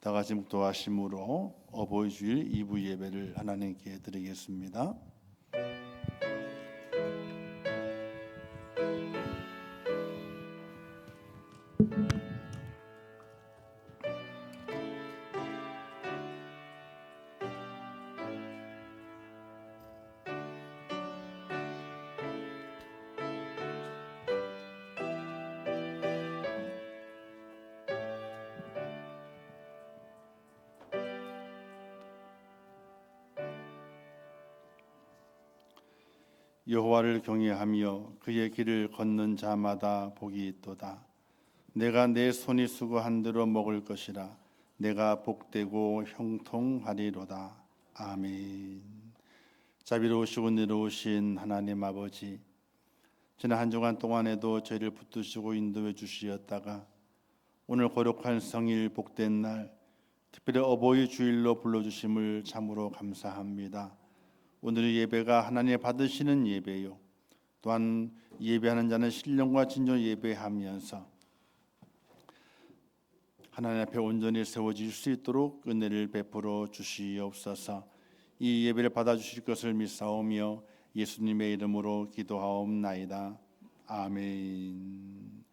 다 같이 묵도하심으로 어버이 주일 2부 예배를 하나님께 드리겠습니다. 여호와를 경외하며 그의 길을 걷는 자마다 복이 있도다. 내가 내 손이 수고한 대로 먹을 것이라. 내가 복되고 형통하리로다. 아멘. 자비로우시고 능로우신 하나님 아버지, 지난 한 주간 동안에도 저희를 붙드시고 인도해 주시었다가 오늘 거룩한 성일 복된 날, 특별히 어버이 주일로 불러주심을 참으로 감사합니다. 오늘의 예배가 하나님 받으시는 예배요, 또한 예배하는 자는 신령과 진정 예배하면서 하나님 앞에 온전히 세워질 수 있도록 은혜를 베풀어 주시옵소서. 이 예배를 받아주실 것을 믿사오며 예수님의 이름으로 기도하옵나이다. 아멘.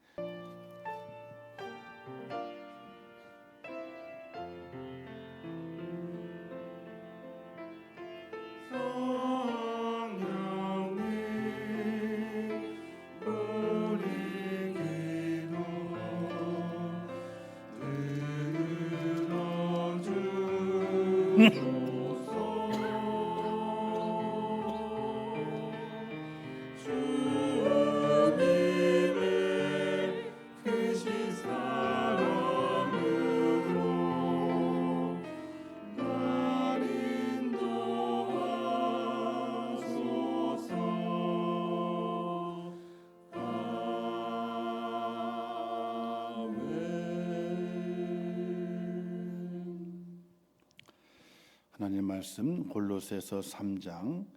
하나님 말씀 골로새서 3장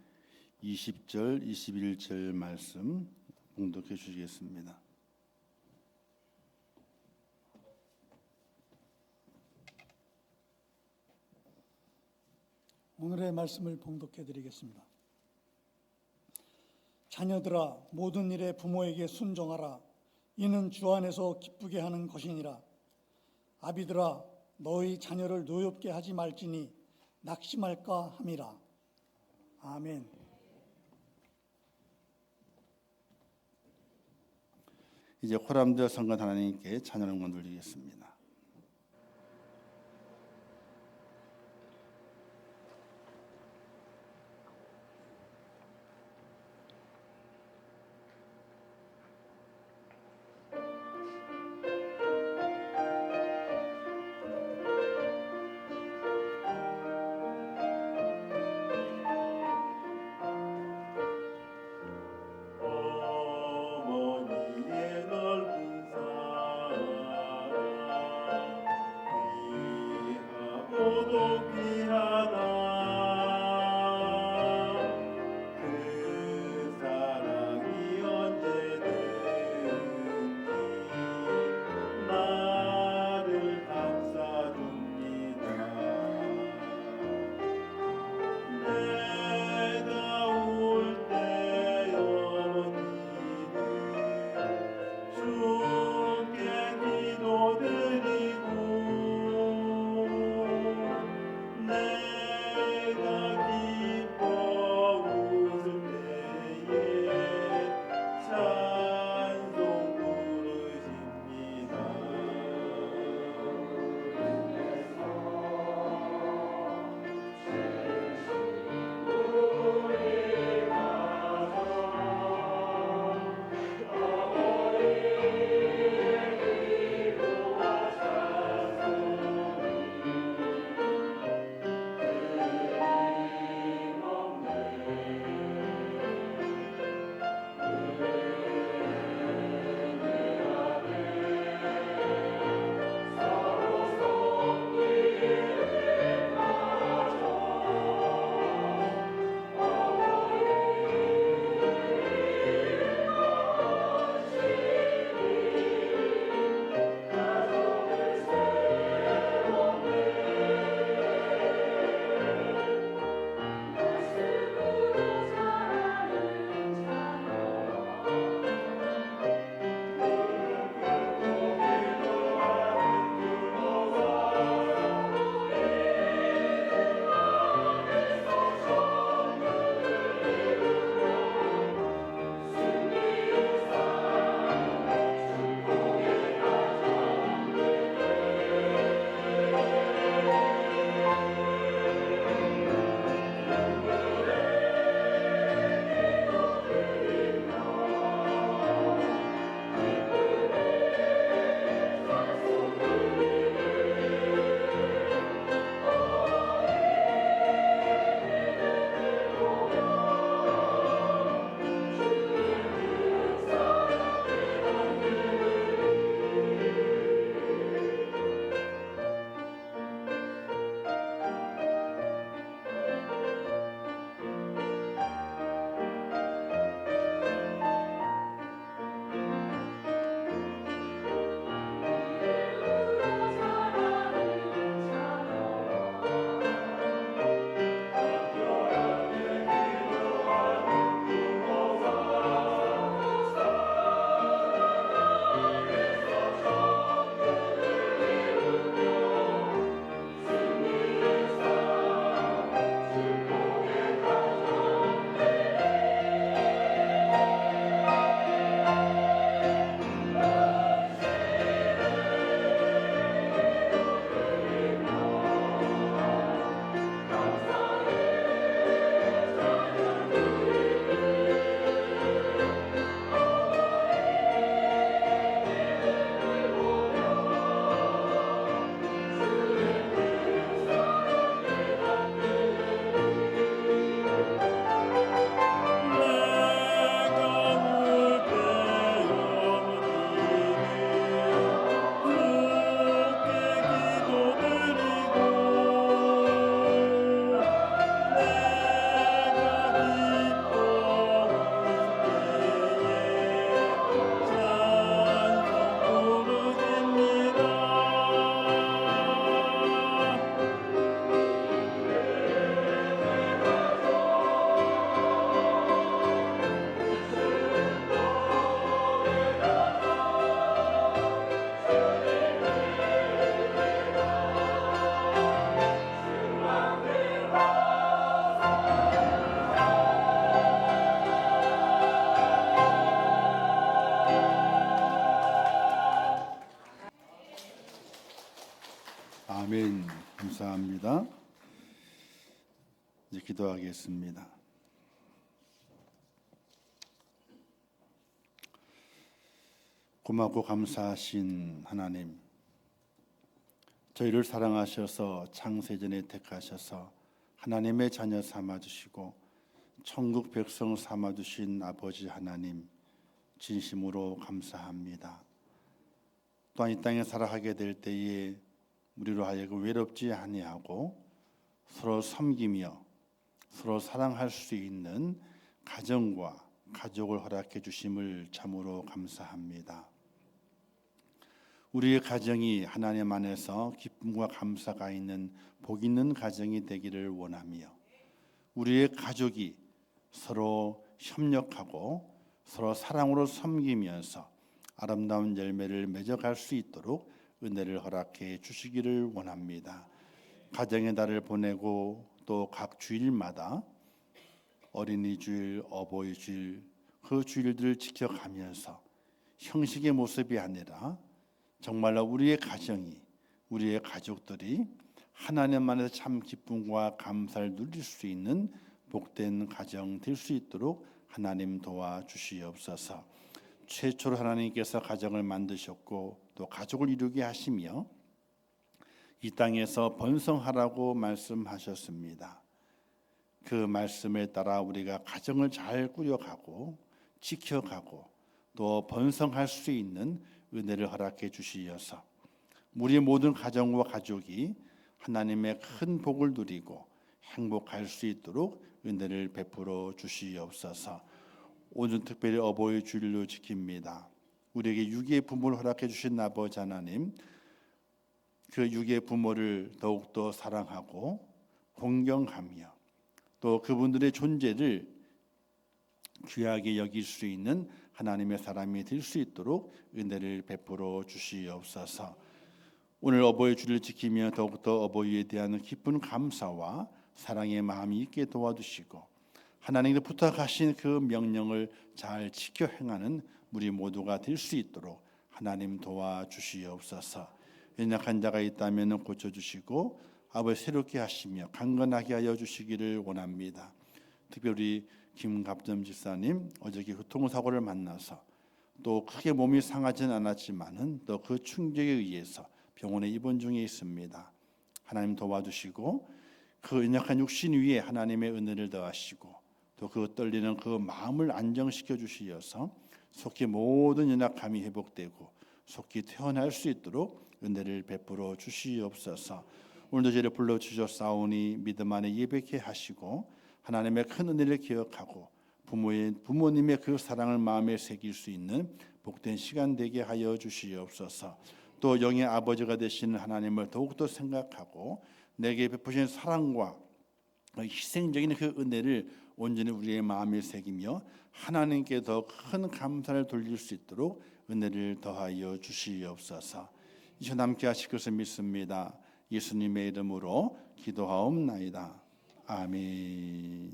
20절 21절 말씀 봉독해 주시겠습니다. 오늘의 말씀을 봉독해 드리겠습니다. 자녀들아, 모든 일에 부모에게 순종하라. 이는 주 안에서 기쁘게 하는 것이니라. 아비들아, 너희 자녀를 노엽게 하지 말지니 낙심할까 함이라. 아멘. 이제 호람되어 성간 하나님께 찬양을 올리겠습니다. 어머니의 넓은 사랑 아멘. 감사합니다. 이제 기도하겠습니다. 고맙고 감사하신 하나님, 저희를 사랑하셔서 창세전에 택하셔서 하나님의 자녀 삼아주시고 천국 백성 삼아주신 아버지 하나님, 진심으로 감사합니다. 또한 이 땅에 살아가게 될 때에 우리로 하여금 외롭지 아니하고 서로 섬기며 서로 사랑할 수 있는 가정과 가족을 허락해 주심을 참으로 감사합니다. 우리의 가정이 하나님 안에서 기쁨과 감사가 있는 복 있는 가정이 되기를 원하며 우리의 가족이 서로 협력하고 서로 사랑으로 섬기면서 아름다운 열매를 맺어갈 수 있도록 은혜를 허락해 주시기를 원합니다. 가정의 달을 보내고 또 각 주일마다 어린이 주일, 어버이 주일 그 주일들을 지켜가면서 형식의 모습이 아니라 정말로 우리의 가정이 우리의 가족들이 하나님 안에서 참 기쁨과 감사를 누릴 수 있는 복된 가정 될 수 있도록 하나님 도와주시옵소서. 최초로 하나님께서 가정을 만드셨고 또 가족을 이루게 하시며 이 땅에서 번성하라고 말씀하셨습니다. 그 말씀에 따라 우리가 가정을 잘 꾸려가고 지켜가고 또 번성할 수 있는 은혜를 허락해 주시어서 우리 모든 가정과 가족이 하나님의 큰 복을 누리고 행복할 수 있도록 은혜를 베풀어 주시옵소서. 오늘 특별히 어버이 주일로 지킵니다. 우리에게 유기의 부모를 허락해 주신 아버지 하나님, 그 유기의 부모를 더욱더 사랑하고 공경하며 또 그분들의 존재를 귀하게 여길 수 있는 하나님의 사람이 될 수 있도록 은혜를 베풀어 주시옵소서. 오늘 어버이 주일을 지키며 더욱더 어버이에 대한 깊은 감사와 사랑의 마음이 있게 도와주시고 하나님께 부탁하신 그 명령을 잘 지켜 행하는 우리 모두가 될 수 있도록 하나님 도와주시옵소서. 연약한 자가 있다면 고쳐주시고 아버지 새롭게 하시며 강건하게 하여 주시기를 원합니다. 특별히 김갑점 집사님 어저께 교통사고를 만나서 또 크게 몸이 상하지는 않았지만은 또 그 충격에 의해서 병원에 입원 중에 있습니다. 하나님 도와주시고 그 연약한 육신 위에 하나님의 은혜를 더하시고 또 그 떨리는 그 마음을 안정시켜 주시어서 속히 모든 연약함이 회복되고 속히 태어날 수 있도록 은혜를 베풀어 주시옵소서. 오늘도 저희를 불러주셨사오니 믿음 안에 예배케 하시고 하나님의 큰 은혜를 기억하고 부모님의 그 사랑을 마음에 새길 수 있는 복된 시간 되게 하여 주시옵소서. 또 영의 아버지가 되시는 하나님을 더욱더 생각하고 내게 베푸신 사랑과 희생적인 그 은혜를 온전히 우리의 마음에 새기며 하나님께 더 큰 감사를 돌릴 수 있도록 은혜를 더하여 주시옵소서. 이제 남게 하실 것을 믿습니다. 예수님의 이름으로 기도하옵나이다. 아멘.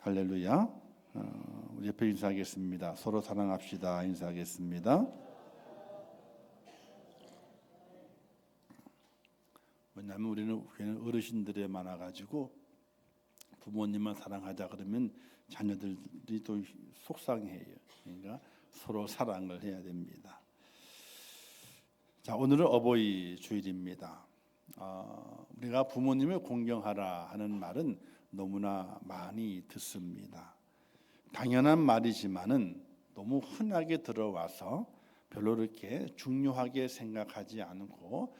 할렐루야. 우리 옆에 인사하겠습니다. 서로 사랑합시다. 인사하겠습니다. 왜냐하면 우리는 어르신들에 많아가지고 부모님만 사랑하자 그러면 자녀들이 또 속상해요. 그러니까 서로 사랑을 해야 됩니다. 자, 오늘은 어버이 주일입니다. 우리가 부모님을 공경하라 하는 말은 너무나 많이 듣습니다. 당연한 말이지만은 너무 흔하게 들어와서 별로 그렇게 중요하게 생각하지 않고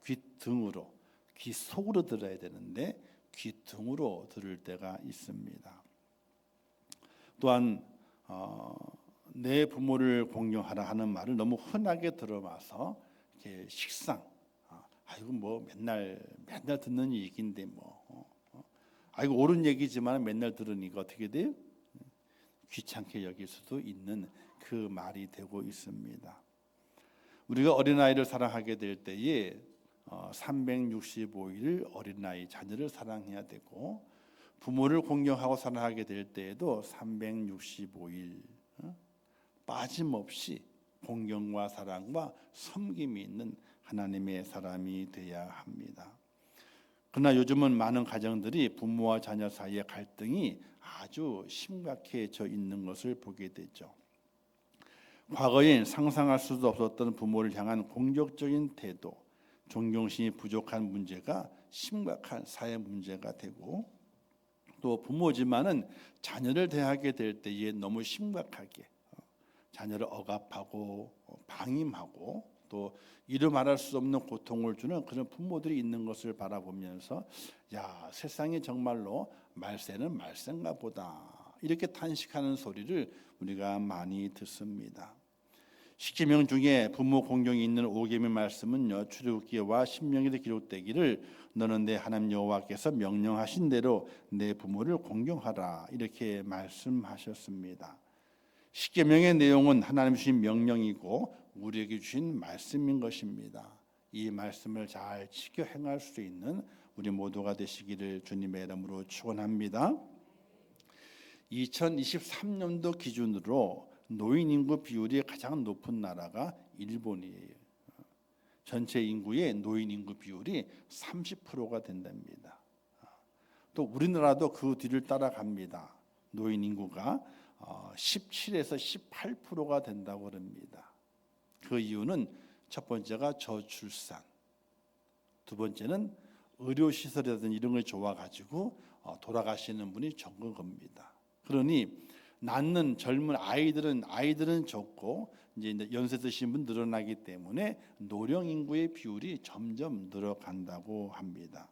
귀등으로 귀 속으로 들어야 되는데 귀등으로 들을 때가 있습니다. 또한 내 부모를 공경하라 하는 말을 너무 흔하게 들어와서 이렇게 식상, 아이고 뭐 맨날 듣는 얘기인데 아이고 옳은 얘기지만 맨날 들으니까 어떻게 돼요? 귀찮게 여길 수도 있는 그 말이 되고 있습니다. 우리가 어린아이를 사랑하게 될 때에 365일 어린아이 자녀를 사랑해야 되고 부모를 공경하고 사랑하게 될 때에도 365일 빠짐없이 공경과 사랑과 섬김이 있는 하나님의 사람이 되어야 합니다. 그러나 요즘은 많은 가정들이 부모와 자녀 사이의 갈등이 아주 심각해져 있는 것을 보게 되죠. 과거엔 상상할 수도 없었던 부모를 향한 공격적인 태도, 존경심이 부족한 문제가 심각한 사회 문제가 되고, 또 부모지만은 자녀를 대하게 될 때에 너무 심각하게 자녀를 억압하고 방임하고 또 이루 말할 수 없는 고통을 주는 그런 부모들이 있는 것을 바라보면서 야, 세상에 정말로 말세는 말세인가 보다, 이렇게 탄식하는 소리를 우리가 많이 듣습니다. 십계명 중에 부모 공경이 있는 5계명 말씀은요, 출애굽기와 신명기에 기록되기를 너는 내 하나님 여호와께서 명령하신 대로 내 부모를 공경하라, 이렇게 말씀하셨습니다. 십계명의 내용은 하나님 주신 명령이고 우리에게 주신 말씀인 것입니다. 이 말씀을 잘 지켜 행할 수 있는 우리 모두가 되시기를 주님의 이름으로 축원합니다. 2023년도 기준으로 노인 인구 비율이 가장 높은 나라가 일본이에요. 전체 인구의 노인 인구 비율이 30%가 된답니다. 또 우리나라도 그 뒤를 따라갑니다. 노인 인구가 17에서 18%가 된다고 합니다. 그 이유는 첫 번째가 저출산, 두 번째는 의료시설이라든지 이런 걸 좋아가지고 돌아가시는 분이 적은 겁니다. 그러니 낳는 젊은 아이들은 적고 이제 연세 드신 분 늘어나기 때문에 노령 인구의 비율이 점점 늘어간다고 합니다.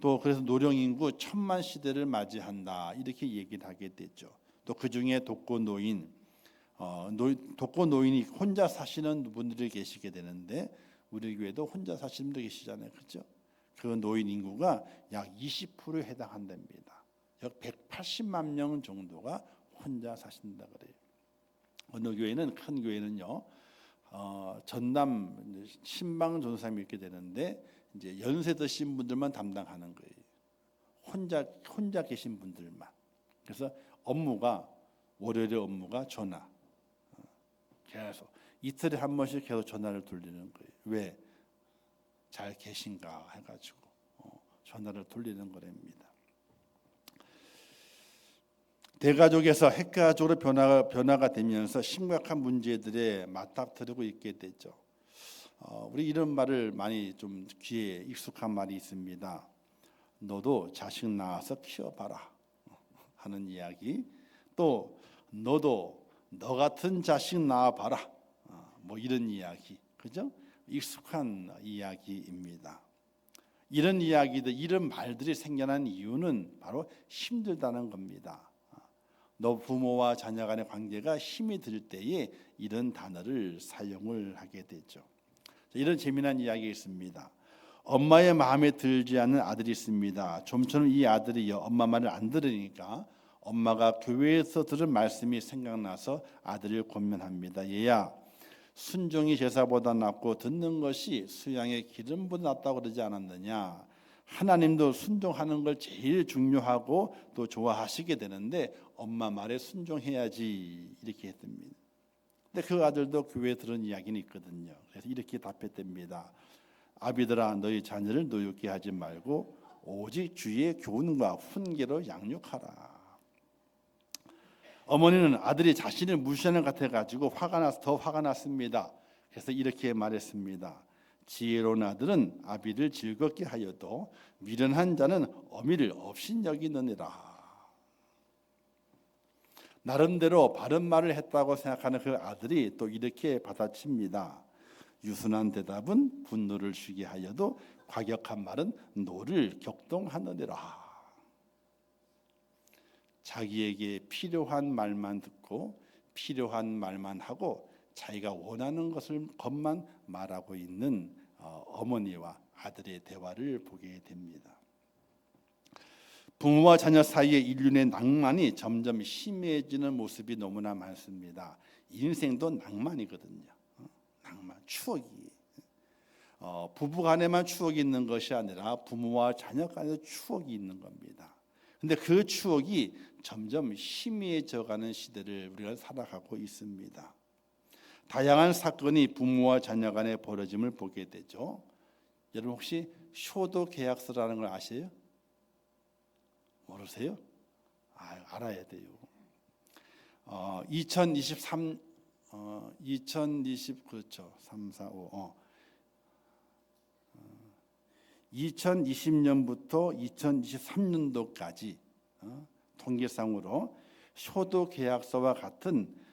또 그래서 노령 인구 1000만 시대를 맞이한다, 이렇게 얘기를 하게 됐죠. 또 그 중에 독거 노인이 혼자 사시는 분들이 계시게 되는데 우리 교회도 혼자 사시는 분들 계시잖아요, 그렇죠? 그 노인 인구가 약 20%에 해당한답니다. 약 180만 명 정도가 혼자 사신다 그래요. 어느 교회는, 큰 교회는요, 전남 신방 전도사님이 이렇게 되는데 이제 연세 드신 분들만 담당하는 거예요. 혼자 계신 분들만. 그래서 월요일에 업무가 전화. 계속 이틀에 한 번씩 계속 전화를 돌리는 거예요. 왜? 잘 계신가 해가지고 전화를 돌리는 거랍니다. 대가족에서 핵가족으로 변화가 되면서 심각한 문제들에 맞닥뜨리고 있게 되죠. 우리 이런 말을 많이 좀 귀에 익숙한 말이 있습니다. 너도 자식 낳아서 키워봐라 하는 이야기. 또 너도 너 같은 자식 낳아봐라, 뭐 이런 이야기, 그죠? 익숙한 이야기입니다. 이런 이야기들, 이런 말들이 생겨난 이유는 바로 힘들다는 겁니다. 너 부모와 자녀 간의 관계가 힘이 들 때에 이런 단어를 사용을 하게 되죠. 이런 재미난 이야기 있습니다. 엄마의 마음에 들지 않는 아들이 있습니다. 좀처럼 이 아들이 엄마 말을 안 들으니까 엄마가 교회에서 들은 말씀이 생각나서 아들을 권면합니다. 얘야, 순종이 제사보다 낫고 듣는 것이 수양의 기름보다 낫다고 그러지 않았느냐. 하나님도 순종하는 걸 제일 중요하고 또 좋아하시게 되는데 엄마 말에 순종해야지, 이렇게 했답니다. 근데 그 아들도 교회에 들은 이야기는 있거든요. 그래서 이렇게 답했답니다. 아비들아, 너희 자녀를 노엽게 하지 말고 오직 주의 교훈과 훈계로 양육하라. 어머니는 아들이 자신을 무시하는 것 같아가지고 더 화가 났습니다. 그래서 이렇게 말했습니다. 지혜로운 아들은 아비를 즐겁게 하여도 미련한 자는 어미를 업신여기느니라. 나름대로 바른 말을 했다고 생각하는 그 아들이 또 이렇게 받아칩니다. 유순한 대답은 분노를 쉬게 하여도 과격한 말은 노를 격동하느니라. 자기에게 필요한 말만 듣고 필요한 말만 하고 자기가 원하는 것만 말하고 있는 어머니와 아들의 대화를 보게 됩니다. 부모와 자녀 사이의 인륜의 낭만이 점점 심해지는 모습이 너무나 많습니다. 인생도 낭만이거든요. 낭만, 추억이. 부부간에만 추억이 있는 것이 아니라 부모와 자녀 간에도 추억이 있는 겁니다. 근데 그 추억이 점점 희미해져가는 시대를 우리가 살아가고 있습니다. 다양한 사건이 부모와 자녀 간에 벌어짐을 보게 되죠. 여러분 혹시 효도 계약서라는 걸 아세요? 모르세요? 알아야 돼요. 2020 그렇죠. 3, 4, 5. 2020년부터 2023년도까지 통계상으로 효도 계약서와 같은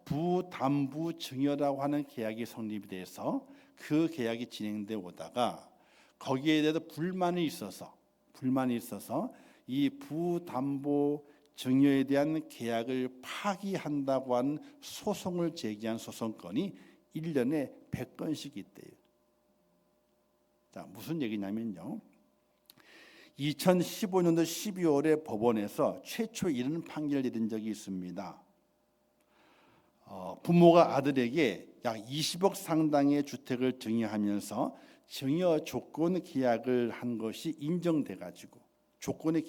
부담부 증여라고 하는 계약이 성립이 돼서 그 계약이 진행돼 오다가 거기에 대해서 불만이 있어서 이 부담보 증여에 대한 계약을 파기한다고 하는 소송을 제기한 소송건이 1년에 100건씩 있대요. 자, 무슨 얘기냐면요. 2015년도 12월에 법원에서 최초 이런 판결을 내린 적이 있습니다. 부모가 아들에게 약 20억 상당의 주택을 증여하면서 증여 조건 계약을 한 것이 인정돼 가지고 조건의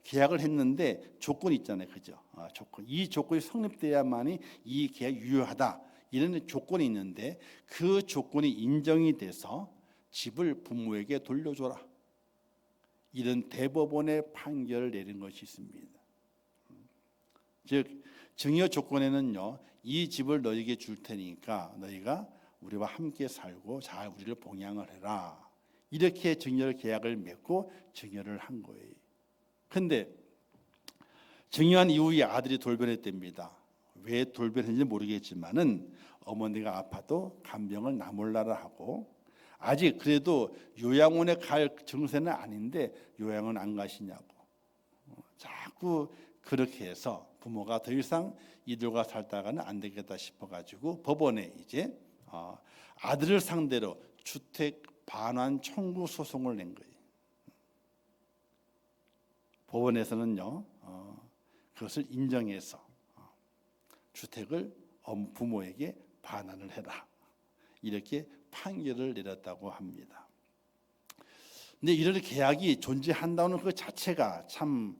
계약을 했는데 조건이 있잖아요, 그죠? 조건. 이 조건이 성립돼야만이 이 계약 유효하다 이런 조건이 있는데 그 조건이 인정이 돼서 집을 부모에게 돌려줘라 이런 대법원의 판결을 내린 것이 있습니다. 즉 증여 조건에는요, 이 집을 너에게 줄 테니까 너희가 우리와 함께 살고 잘 우리를 봉양을 해라. 이렇게 증여 계약을 맺고 증여를 한 거예요. 그런데 증여한 이후에 아들이 돌변했답니다. 왜 돌변했는지 모르겠지만은 어머니가 아파도 간병을 나 몰라라 하고 아직 그래도 요양원에 갈 증세는 아닌데 요양원 안 가시냐고 자꾸 그렇게 해서 부모가 더 이상 이들과 살다가는 안 되겠다 싶어가지고 법원에 이제 아들을 상대로 주택 반환 청구 소송을 낸 거예요. 법원에서는요 그것을 인정해서 주택을 부모에게 반환을 해라 이렇게 판결을 내렸다고 합니다. 근데 이런 계약이 존재한다는 그 자체가 참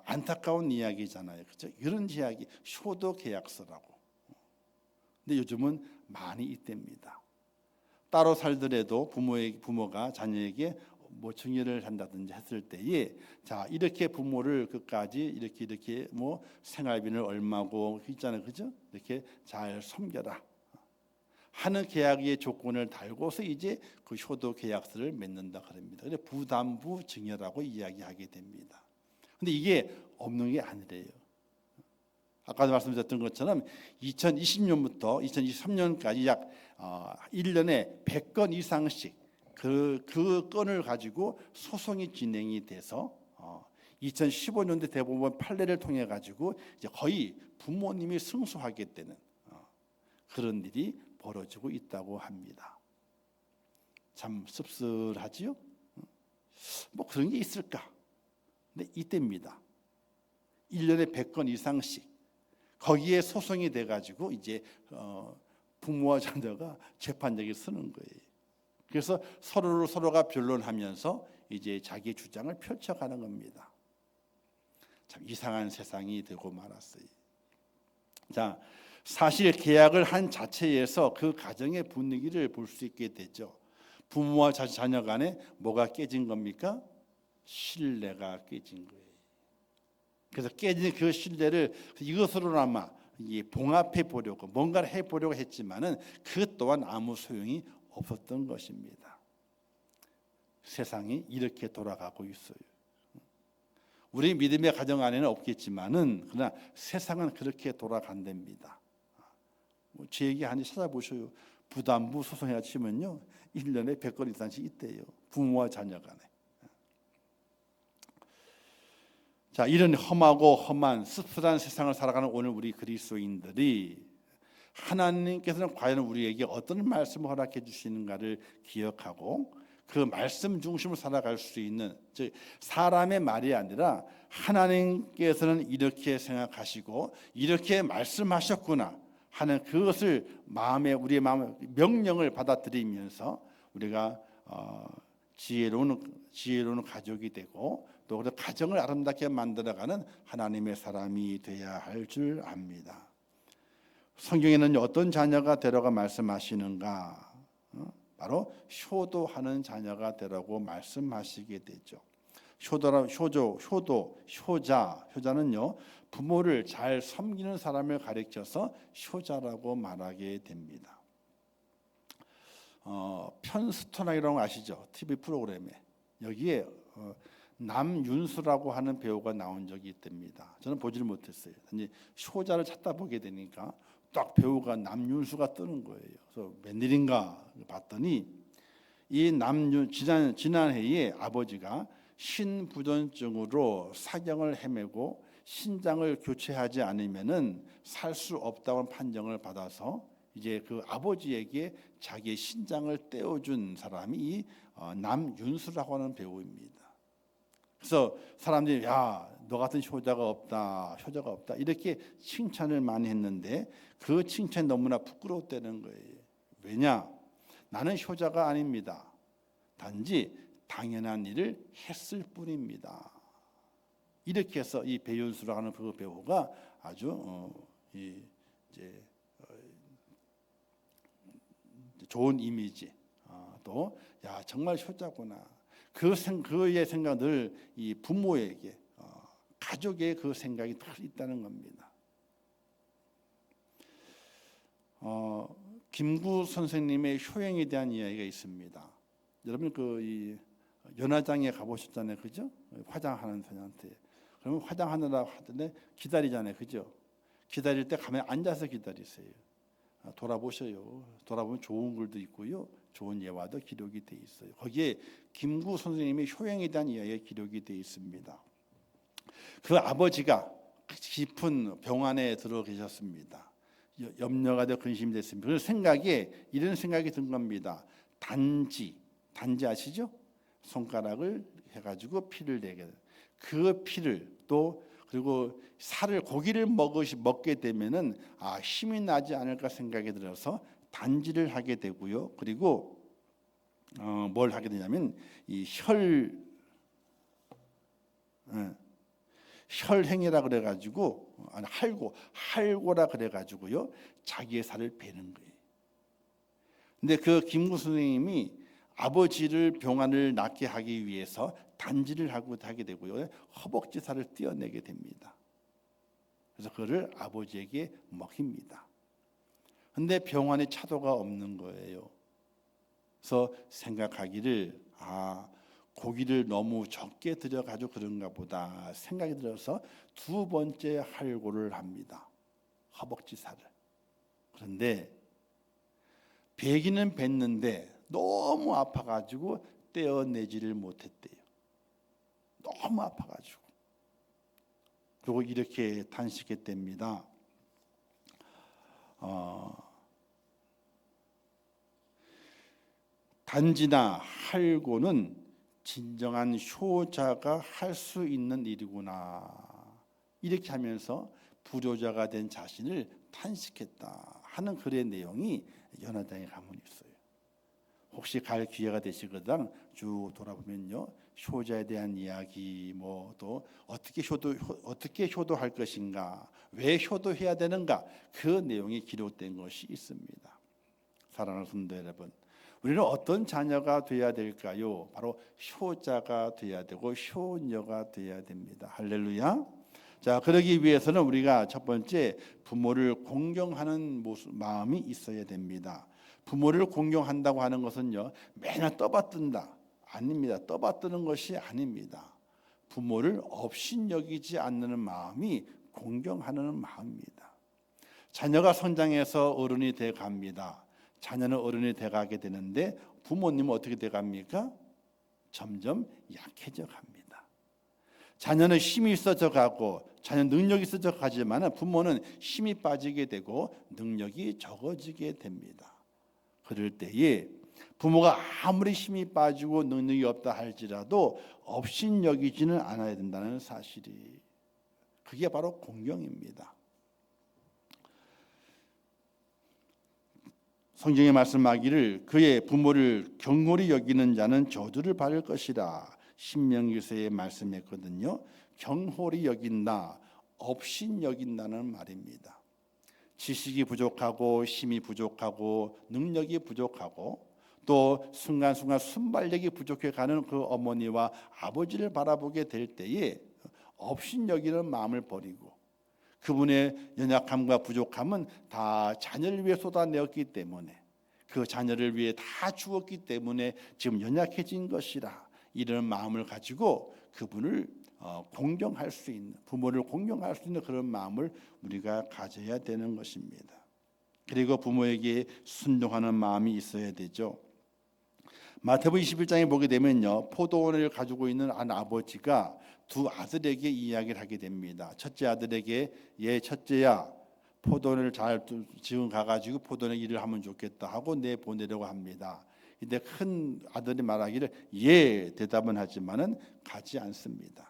안타까운 이야기잖아요, 그렇죠? 이런 계약이 효도 계약서라고. 근데 요즘은 많이 있답니다. 따로 살더라도 부모가 자녀에게 뭐 증여를 한다든지 했을 때에 자 이렇게 부모를 끝까지 이렇게 뭐 생활비는 얼마고 있잖아요, 그죠? 이렇게 잘 섬겨라 하는 계약의 조건을 달고서 이제 그 효도 계약서를 맺는다 그럽니다. 그래서 부담부 증여라고 이야기하게 됩니다. 근데 이게 없는 게 아니래요. 아까도 말씀드렸던 것처럼 2020년부터 2023년까지 약 1년에 100건 이상씩 그 건을 가지고 소송이 진행이 돼서 2015년도 대법원 판례를 통해 가지고 이제 거의 부모님이 승소하게 되는 그런 일이 벌어지고 있다고 합니다. 참 씁쓸하지요? 뭐 그런 게 있을까? 근데 이때입니다. 1년에 100건 이상씩 거기에 소송이 돼 가지고 이제 부모와 자녀가 재판장에 서는 거예요. 그래서 서로가 변론하면서 이제 자기 주장을 펼쳐가는 겁니다. 참 이상한 세상이 되고 말았어요. 자, 사실 계약을 한 자체에서 그 가정의 분위기를 볼 수 있게 되죠. 부모와 자녀 간에 뭐가 깨진 겁니까? 신뢰가 깨진 거예요. 그래서 깨진 그 신뢰를 이것으로나마 봉합해 보려고 뭔가를 해 보려고 했지만은 그 또한 아무 소용이 없었던 것입니다. 세상이 이렇게 돌아가고 있어요. 우리 믿음의 가정 안에는 없겠지만은 그러나 세상은 그렇게 돌아간답니다. 제 얘기 한번 찾아보셔요. 부담부 소송해야 치면요 1년에 100건 이상씩 있대요. 부모와 자녀 간에. 자, 이런 험하고 험한 씁쓸한 세상을 살아가는 오늘 우리 그리스도인들이 하나님께서는 과연 우리에게 어떤 말씀을 허락해 주시는가를 기억하고 그 말씀 중심으로 살아갈 수 있는, 즉 사람의 말이 아니라 하나님께서는 이렇게 생각하시고 이렇게 말씀하셨구나 하는 그것을 우리의 마음에 명령을 받아들이면서 우리가 지혜로운 가족이 되고 또 그 가정을 아름답게 만들어가는 하나님의 사람이 되어야 할 줄 압니다. 성경에는 어떤 자녀가 되라고 말씀하시는가? 바로 효도하는 자녀가 되라고 말씀하시게 되죠. 효자는요, 부모를 잘 섬기는 사람을 가리켜서 효자라고 말하게 됩니다. 편스토나이라는 거 아시죠? TV 프로그램에 여기에 남윤수라고 하는 배우가 나온 적이 있답니다. 저는 보지를 못했어요. 이제 효자를 찾다 보게 되니까 딱 배우가 남윤수가 뜨는 거예요. 그래서 웬일인가 봤더니 이 지난해에 아버지가 신부전증으로 사경을 헤매고 신장을 교체하지 않으면은 살 수 없다고 판정을 받아서 이제 그 아버지에게 자기의 신장을 떼어준 사람이 이 남윤수라고 하는 배우입니다. 그래서 사람들이 너 같은 효자가 없다 이렇게 칭찬을 많이 했는데 그 칭찬이 너무나 부끄러웠다는 거예요. 왜냐? 나는 효자가 아닙니다. 단지 당연한 일을 했을 뿐입니다. 이렇게 해서 이 배윤수라고 하는 그 배우가 아주 좋은 이미지, 또 정말 효자구나. 그의 생각을 이 부모에게, 가족의 그 생각이 다 있다는 겁니다. 김구 선생님의 효행에 대한 이야기가 있습니다. 여러분 이 연화장에 가보셨잖아요, 그죠? 화장하는 사람한테. 그러면 화장하느라 하던데 기다리잖아요, 그죠? 기다릴 때 가면 앉아서 기다리세요. 돌아보셔요. 돌아보면 좋은 글도 있고요, 좋은 예화도 기록이 돼 있어요. 거기에 김구 선생님의 효행에 대한 이야기가 기록이 돼 있습니다. 그 아버지가 깊은 병환에 들어 계셨습니다. 염려가 되어 근심이 됐습니다. 그래서 이런 생각이 든 겁니다. 단지 아시죠? 손가락을 해가지고 피를 내게 돼요. 그 피를 또 그리고 고기를 먹게 되면은 힘이 나지 않을까 생각이 들어서 단지를 하게 되고요. 그리고 뭘 하게 되냐면 이 혈행이라 그래가지고 할고라 그래가지고요, 자기의 살을 베는 거예요. 근데 그 김구 선생님이 아버지를 병환을 낫게 하기 위해서 단지를 하게 되고요, 허벅지 살을 떼어내게 됩니다. 그래서 그를 아버지에게 먹입니다. 근데 병환에 차도가 없는 거예요. 그래서 생각하기를 고기를 너무 적게 들여가지고 그런가 보다 생각이 들어서 두 번째 할고를 합니다. 허벅지 살을. 그런데 베기는 뱄는데 너무 아파가지고 떼어내지를 못했대요. 너무 아파가지고. 그리고 이렇게 탄식했답니다. 단지나 할고는 진정한 효자가 할 수 있는 일이구나. 이렇게 하면서 불효자가 된 자신을 탄식했다 하는 글의 내용이 연화장에 가면 있어요. 혹시 갈 기회가 되시거든 쭉 돌아보면요, 효자에 대한 이야기, 또 어떻게 효도할 것인가, 왜 효도해야 되는가, 그 내용이 기록된 것이 있습니다. 사랑하는 성도 여러분, 우리는 어떤 자녀가 되어야 될까요? 바로 효자가 되어야 되고 효녀가 되어야 됩니다. 할렐루야. 자, 그러기 위해서는 우리가 첫 번째 부모를 공경하는 마음이 있어야 됩니다. 부모를 공경한다고 하는 것은요, 맨날 떠받든다 아닙니다. 떠받드는 것이 아닙니다. 부모를 업신여기지 않는 마음이 공경하는 마음입니다. 자녀가 성장해서 어른이 돼 갑니다. 자녀는 어른이 돼 가게 되는데 부모님은 어떻게 돼 갑니까? 점점 약해져 갑니다. 자녀는 힘이 있어져 가고 자녀 능력이 있어져 가지만 부모는 힘이 빠지게 되고 능력이 적어지게 됩니다. 그럴 때에 부모가 아무리 힘이 빠지고 능력이 없다 할지라도 업신여기지는 않아야 된다는 사실이, 그게 바로 공경입니다. 성경에 말씀하기를 그의 부모를 경홀히 여기는 자는 저주를 받을 것이라 신명기서에 말씀했거든요. 경홀히 여긴다, 업신 여긴다는 말입니다. 지식이 부족하고 힘이 부족하고 능력이 부족하고 또 순간순간 순발력이 부족해 가는 그 어머니와 아버지를 바라보게 될 때에 업신여기는 마음을 버리고 그분의 연약함과 부족함은 다 자녀를 위해 쏟아내었기 때문에 그 자녀를 위해 다 주었기 때문에 지금 연약해진 것이라 이런 마음을 가지고 그분을 공경할 수 있는, 부모를 공경할 수 있는 그런 마음을 우리가 가져야 되는 것입니다. 그리고 부모에게 순종하는 마음이 있어야 되죠. 마태복음 21장에 보게 되면요, 포도원을 가지고 있는 한 아버지가 두 아들에게 이야기를 하게 됩니다. 첫째 아들에게 얘 첫째야, 포도원을 잘 지금 가가지고 포도원 일을 하면 좋겠다 하고 내 보내려고 합니다. 근데 큰 아들이 말하기를 예 대답은 하지만은 가지 않습니다.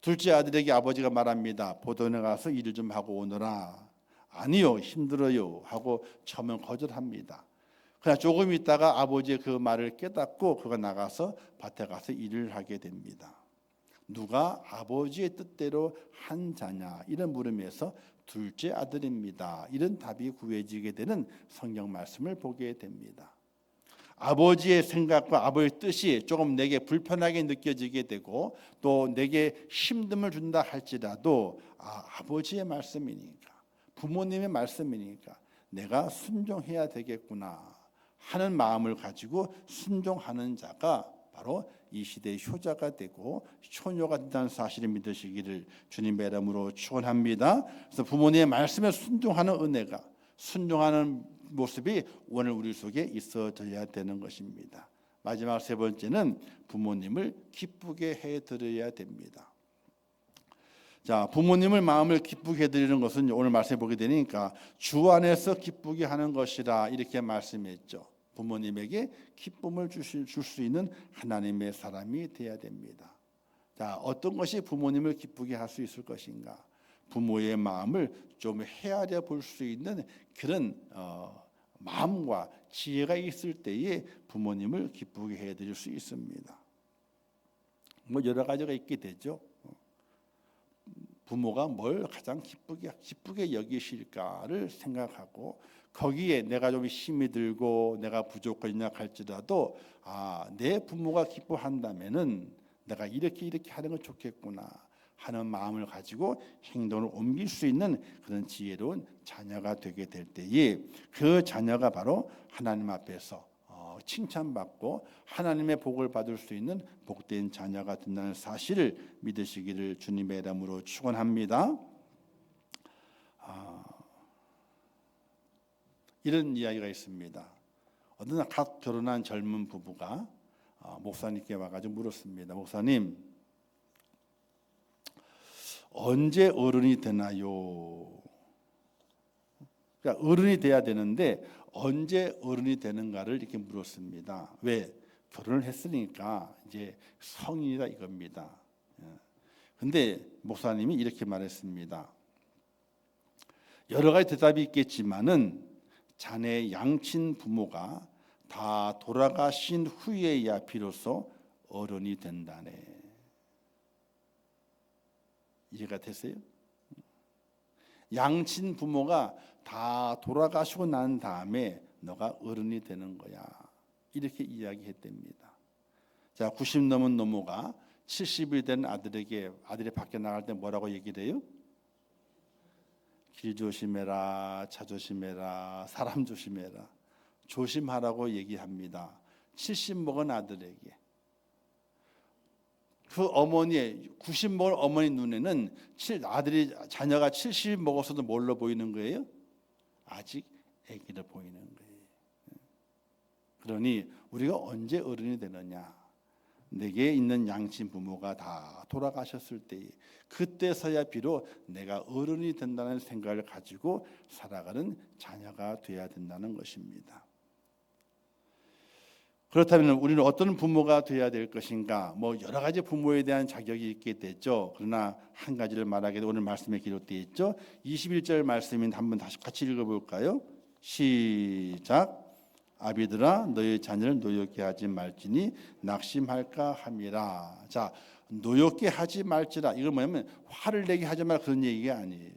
둘째 아들에게 아버지가 말합니다. 포도원에 가서 일을 좀 하고 오너라. 아니요, 힘들어요 하고 처음엔 거절합니다. 그러나 조금 있다가 아버지의 그 말을 깨닫고 그가 나가서 밭에 가서 일을 하게 됩니다. 누가 아버지의 뜻대로 한 자냐 이런 물음에서 둘째 아들입니다. 이런 답이 구해지게 되는 성경 말씀을 보게 됩니다. 아버지의 생각과 아버지의 뜻이 조금 내게 불편하게 느껴지게 되고 또 내게 힘듦을 준다 할지라도 아버지의 말씀이니까 부모님의 말씀이니까 내가 순종해야 되겠구나 하는 마음을 가지고 순종하는 자가 바로 이 시대의 효자가 되고 효녀가 된다는 사실을 믿으시기를 주님의 이름으로 축원합니다. 그래서 부모님의 말씀에 순종하는 은혜가 순종하는 모습이 오늘 우리 속에 있어져야 되는 것입니다. 마지막 세 번째는 부모님을 기쁘게 해드려야 됩니다. 자, 부모님을 마음을 기쁘게 해드리는 것은 오늘 말씀해 보게 되니까 주 안에서 기쁘게 하는 것이라 이렇게 말씀했죠. 부모님에게 기쁨을 줄 수 있는 하나님의 사람이 되어야 됩니다. 자, 어떤 것이 부모님을 기쁘게 할 수 있을 것인가? 부모의 마음을 좀 헤아려 볼 수 있는 그런 마음과 지혜가 있을 때에 부모님을 기쁘게 해드릴 수 있습니다. 뭐 여러 가지가 있게 되죠. 부모가 뭘 가장 기쁘게 여기실까를 생각하고 거기에 내가 좀 힘이 들고 내가 부족하고 연약할지라도 내 부모가 기뻐한다면은 내가 이렇게 하는 건 좋겠구나 하는 마음을 가지고 행동을 옮길 수 있는 그런 지혜로운 자녀가 되게 될 때에 그 자녀가 바로 하나님 앞에서 칭찬받고 하나님의 복을 받을 수 있는 복된 자녀가 된다는 사실을 믿으시기를 주님의 이름으로 축원합니다. 이런 이야기가 있습니다. 어느 날 갓 결혼한 젊은 부부가 목사님께 와가지고 물었습니다. 목사님, 언제 어른이 되나요? 그러니까 어른이 돼야 되는데 언제 어른이 되는가를 이렇게 물었습니다. 왜? 결혼을 했으니까 이제 성인이다 이겁니다. 근데 목사님이 이렇게 말했습니다. 여러 가지 대답이 있겠지만은 자네 양친 부모가 다 돌아가신 후에야 비로소 어른이 된다네. 이해가 됐어요? 양친 부모가 다 돌아가시고 난 다음에 너가 어른이 되는 거야. 이렇게 이야기했답니다. 자, 90 넘은 노모가 70이 된 아들에게 아들이 밖에 나갈 때 뭐라고 얘기를 해요? 길 조심해라, 차 조심해라, 사람 조심해라. 조심하라고 얘기합니다. 70 먹은 아들에게. 그 어머니의 90 먹은 어머니 눈에는 자녀가 70 먹어서도 뭘로 보이는 거예요? 아직 아기로 보이는 거예요. 그러니 우리가 언제 어른이 되느냐? 내게 있는 양친 부모가 다 돌아가셨을 때 그때서야 비록 내가 어른이 된다는 생각을 가지고 살아가는 자녀가 되어야 된다는 것입니다. 그렇다면 우리는 어떤 부모가 되어야 될 것인가? 뭐 여러 가지 부모에 대한 자격이 있게 됐죠. 그러나 한 가지를 말하게 오늘 말씀에 기록되어 있죠. 21절 말씀인 한번 다시 같이 읽어볼까요? 시작. 아비들아 너희 자녀를 노엽게 하지 말지니 낙심할까 함이라. 자, 노엽게 하지 말지라. 이건 뭐냐면 화를 내게 하지 말라 그런 얘기가 아니에요.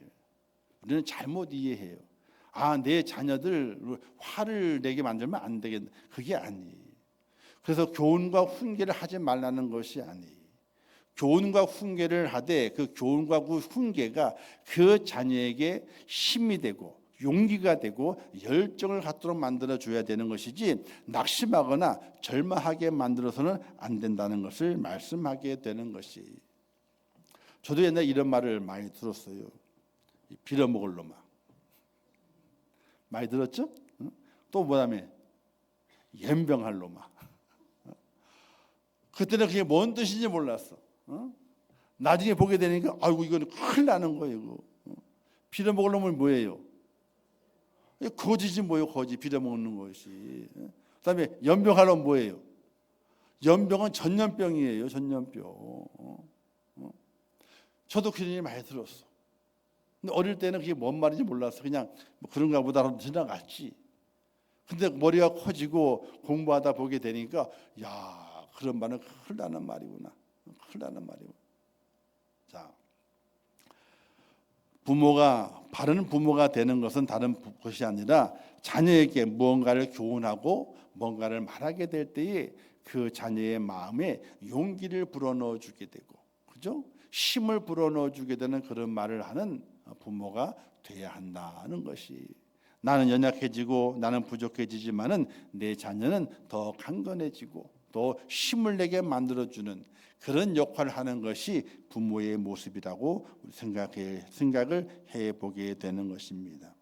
우리는 잘못 이해해요. 내 자녀들 화를 내게 만들면 안 되겠네. 그게 아니에요. 그래서 교훈과 훈계를 하지 말라는 것이 아니에요. 교훈과 훈계를 하되 그 교훈과 그 훈계가 그 자녀에게 힘이 되고 용기가 되고 열정을 갖도록 만들어줘야 되는 것이지 낙심하거나 절망하게 만들어서는 안 된다는 것을 말씀하게 되는 것이. 저도 옛날에 이런 말을 많이 들었어요. 빌어먹을 놈아. 많이 들었죠? 또 뭐다음에 연병할 놈아. 그때는 그게 뭔 뜻인지 몰랐어. 나중에 보게 되니까 아이고 이거는 큰일 나는 거예요. 빌어먹을 놈은 뭐예요? 거지지 뭐예요? 거지 빌어먹는 것이. 그다음에 연병할 놈은 뭐예요? 연병은 전염병이에요. 전염병. 저도 그런 얘기 많이 들었어. 근데 어릴 때는 그게 뭔 말인지 몰랐어. 그냥 뭐 그런가 보다 하고 지나갔지. 근데 머리가 커지고 공부하다 보게 되니까 야, 그런 말은 큰일 나는 말이구나. 큰일 나는 말이구나. 자, 바른 부모가 되는 것은 다른 것이 아니라 자녀에게 무언가를 교훈하고 뭔가를 말하게 될 때에 그 자녀의 마음에 용기를 불어넣어 주게 되고, 그죠? 힘을 불어넣어 주게 되는 그런 말을 하는 부모가 돼야 한다는 것이. 나는 연약해지고 나는 부족해지지만은 내 자녀는 더 강건해지고 더 힘을 내게 만들어주는 그런 역할을 하는 것이 부모의 모습이라고 생각을 해보게 되는 것입니다.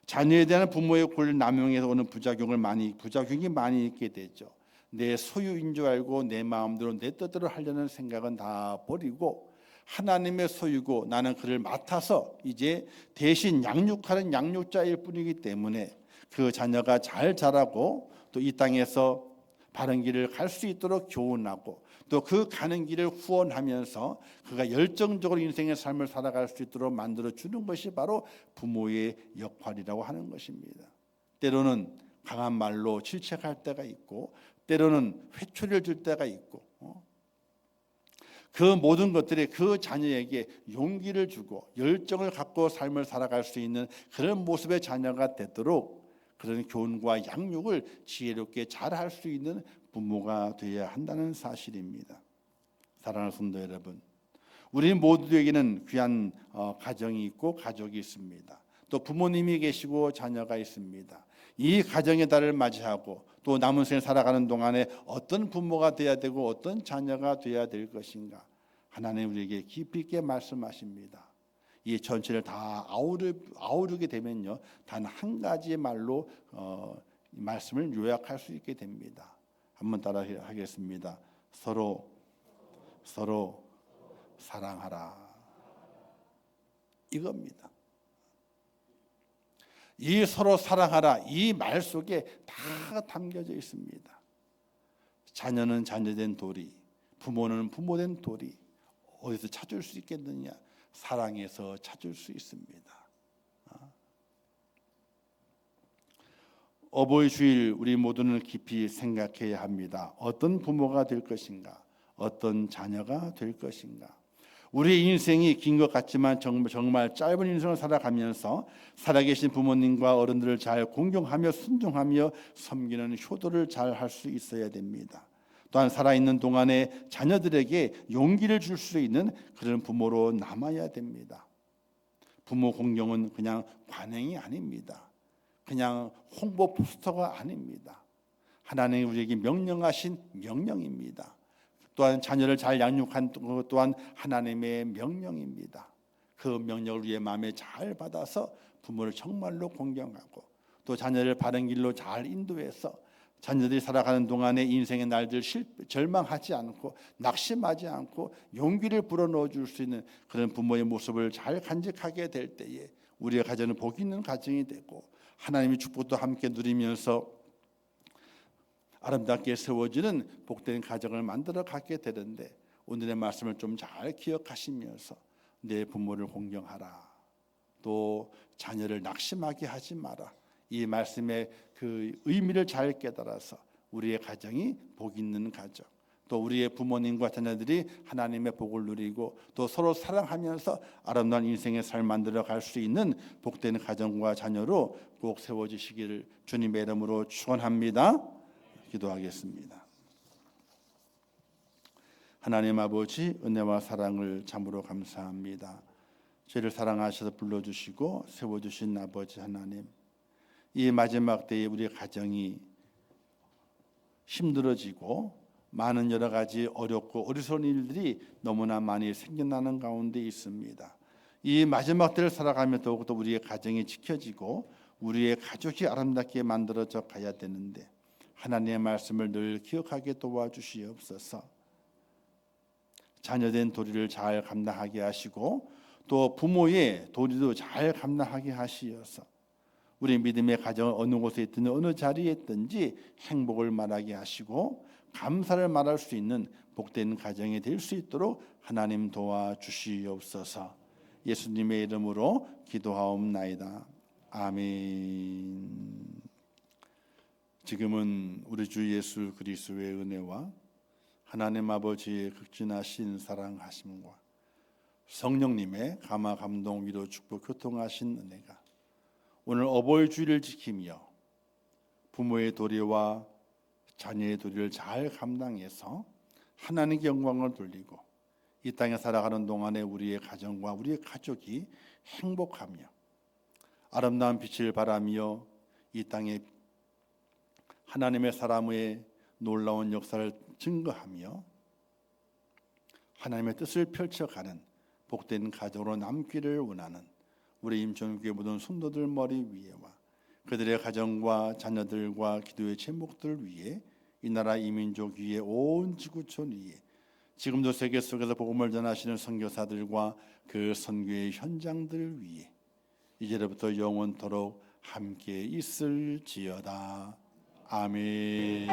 자녀에 대한 부모의 권리 남용에서 오는 부작용이 많이 있게 되죠. 내 소유인 줄 알고 내 마음대로 내 뜻대로 하려는 생각은 다 버리고 하나님의 소유고 나는 그를 맡아서 이제 대신 양육하는 양육자일 뿐이기 때문에 그 자녀가 잘 자라고 또 이 땅에서 바른 길을 갈 수 있도록 교훈하고 또 그 가는 길을 후원하면서 그가 열정적으로 인생의 삶을 살아갈 수 있도록 만들어주는 것이 바로 부모의 역할이라고 하는 것입니다. 때로는 강한 말로 질책할 때가 있고 때로는 회초리를 들 때가 있고 그 모든 것들이 그 자녀에게 용기를 주고 열정을 갖고 삶을 살아갈 수 있는 그런 모습의 자녀가 되도록 그런 교훈과 양육을 지혜롭게 잘 할 수 있는 부모가 되어야 한다는 사실입니다. 사랑하는 성도 여러분, 우리 모두에게는 귀한 가정이 있고 가족이 있습니다. 또 부모님이 계시고 자녀가 있습니다. 이 가정의 달을 맞이하고 또 남은 생을 살아가는 동안에 어떤 부모가 되어야 되고 어떤 자녀가 되어야 될 것인가, 하나님 우리에게 깊이 있게 말씀하십니다. 이 전체를 다 아우르게 되면요, 단 한 가지의 말로 말씀을 요약할 수 있게 됩니다. 한번 따라 하겠습니다. 서로 사랑하라. 이겁니다. 이 서로 사랑하라 이 말 속에 다 담겨져 있습니다. 자녀는 자녀된 도리, 부모는 부모된 도리, 어디서 찾을 수 있겠느냐? 사랑에서 찾을 수 있습니다. 어버이 주일 우리 모두는 깊이 생각해야 합니다. 어떤 부모가 될 것인가? 어떤 자녀가 될 것인가? 우리의 인생이 긴 것 같지만 정말 짧은 인생을 살아가면서 살아계신 부모님과 어른들을 잘 공경하며 순종하며 섬기는 효도를 잘 할 수 있어야 됩니다. 또한 살아있는 동안에 자녀들에게 용기를 줄 수 있는 그런 부모로 남아야 됩니다. 부모 공경은 그냥 관행이 아닙니다. 그냥 홍보 포스터가 아닙니다. 하나님이 우리에게 명령하신 명령입니다. 또한 자녀를 잘 양육한 것 또한 하나님의 명령입니다. 그 명령을 우리의 마음에 잘 받아서 부모를 정말로 공경하고 또 자녀를 바른 길로 잘 인도해서 자녀들이 살아가는 동안에 인생의 날들 절망하지 않고 낙심하지 않고 용기를 불어넣어 줄 수 있는 그런 부모의 모습을 잘 간직하게 될 때에 우리의 가정은 복 있는 가정이 되고 하나님의 축복도 함께 누리면서 아름답게 세워지는 복된 가정을 만들어 갖게 되는데, 오늘의 말씀을 좀 잘 기억하시면서 내 부모를 공경하라, 또 자녀를 낙심하게 하지 마라, 이 말씀의 그 의미를 잘 깨달아서 우리의 가정이 복 있는 가정, 또 우리의 부모님과 자녀들이 하나님의 복을 누리고 또 서로 사랑하면서 아름다운 인생의 삶 만들어 갈 수 있는 복된 가정과 자녀로 꼭 세워지시기를 주님의 이름으로 축원합니다. 기도하겠습니다. 하나님 아버지, 은혜와 사랑을 참으로 감사합니다. 저희를 사랑하셔서 불러주시고 세워주신 아버지 하나님, 이 마지막 때에 우리 가정이 힘들어지고 많은 여러 가지 어렵고 어리석은 일들이 너무나 많이 생겨나는 가운데 있습니다. 이 마지막 때를 살아가며 더욱더 우리의 가정이 지켜지고 우리의 가족이 아름답게 만들어져 가야 되는데 하나님의 말씀을 늘 기억하게 도와주시옵소서. 자녀된 도리를 잘 감당하게 하시고 또 부모의 도리도 잘 감당하게 하시어서 우리 믿음의 가정을 어느 곳에 있든 어느 자리에 있든지 행복을 말하게 하시고 감사를 말할 수 있는 복된 가정이 될 수 있도록 하나님 도와주시옵소서. 예수님의 이름으로 기도하옵나이다. 아멘. 지금은 우리 주 예수 그리스도의 은혜와 하나님 아버지의 극진하신 사랑하심과 성령님의 감화 감동 위로 축복 교통하신 은혜가 오늘 어버이 주일을 지키며 부모의 도리와 자녀의 도리를 잘 감당해서 하나님께 영광을 돌리고 이 땅에 살아가는 동안에 우리의 가정과 우리의 가족이 행복하며 아름다운 빛을 발하며 이 땅에 하나님의 사람의 놀라운 역사를 증거하며 하나님의 뜻을 펼쳐가는 복된 가정으로 남기를 원하는 우리 임천교회 모든 성도들 머리 위에와 그들의 가정과 자녀들과 기도의 제목들 위에 이 나라 이민족 위에 온 지구촌 위에 지금도 세계 속에서 복음을 전하시는 선교사들과 그 선교의 현장들 위에 이제부터 영원토록 함께 있을지어다. 아멘.